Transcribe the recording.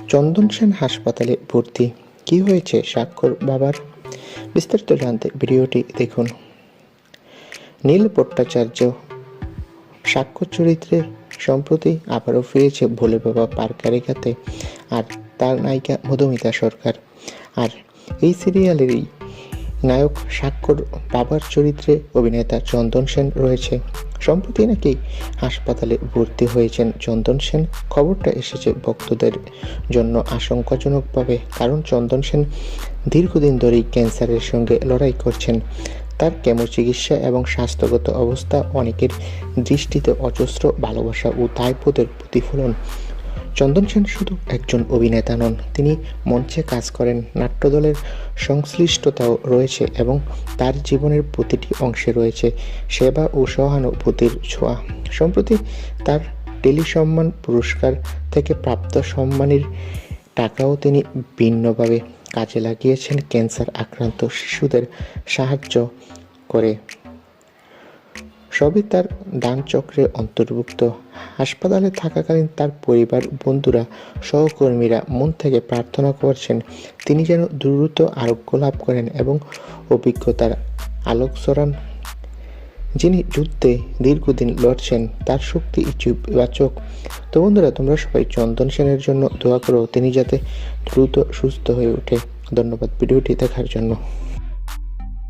চন্দন সেন হাসপাতালে ভর্তি, কি হয়েছে স্বাক্ষর বাবার? বিস্তারিত জানতে ভিডিওটি দেখুন। নীল ভট্টাচার্য স্বাক্ষর চরিত্রে সম্প্রতি আবারও ফিরেছে ভোলে বাবা পারকারিকাতে, আর তার নায়িকা মধুমিতা সরকার। আর এই সিরিয়ালেরই নায়ক স্বাক্ষর বাবার চরিত্রে অভিনেতা চন্দন সেন রয়েছে। সম্প্রতি নাকি হাসপাতালে ভর্তি হয়েছেন চন্দন সেন। খবরটা এসেছে ভক্তদের জন্য আশঙ্কাজনকভাবে, কারণ চন্দন সেন দীর্ঘদিন ধরেই ক্যান্সারের সঙ্গে লড়াই করছেন। তার কেমো চিকিৎসা এবং স্বাস্থ্যগত অবস্থা অনেকের দৃষ্টিতে অজস্র ভালোবাসা ও দায়বোধের প্রতিফলন। চন্দন সেন শুধু একজন অভিনেতা নন, তিনি মঞ্চে কাজ করেন, নাট্যদলের সংশ্লিষ্টতাও রয়েছে এবং তার জীবনের প্রতিটি অংশে রয়েছে সেবা ও সহানুভূতির ছোঁয়া। সম্প্রতি তার টেলিসম্মান পুরস্কার থেকে প্রাপ্ত সম্মানের টাকাও তিনি ভিন্নভাবে কাজে লাগিয়েছেন ক্যান্সার আক্রান্ত শিশুদের সাহায্য করে। সবই তার দানচক্রে অন্তর্ভুক্ত। হাসপাতালে থাকাকালীন তার পরিবার, বন্ধুরা, সহকর্মীরা মন থেকে প্রার্থনা করছেন তিনি যেন দ্রুত আরোগ্য লাভ করেন এবং অভিজ্ঞতার আলোক ছড়ান। যিনি যুদ্ধে দীর্ঘদিন লড়ছেন, তার শক্তি ইতিবাচক। তো বন্ধুরা, তোমরা সবাই চন্দন সেনের জন্য দোয়া করো, তিনি যাতে দ্রুত সুস্থ হয়ে ওঠে। ধন্যবাদ ভিডিওটি দেখার জন্য।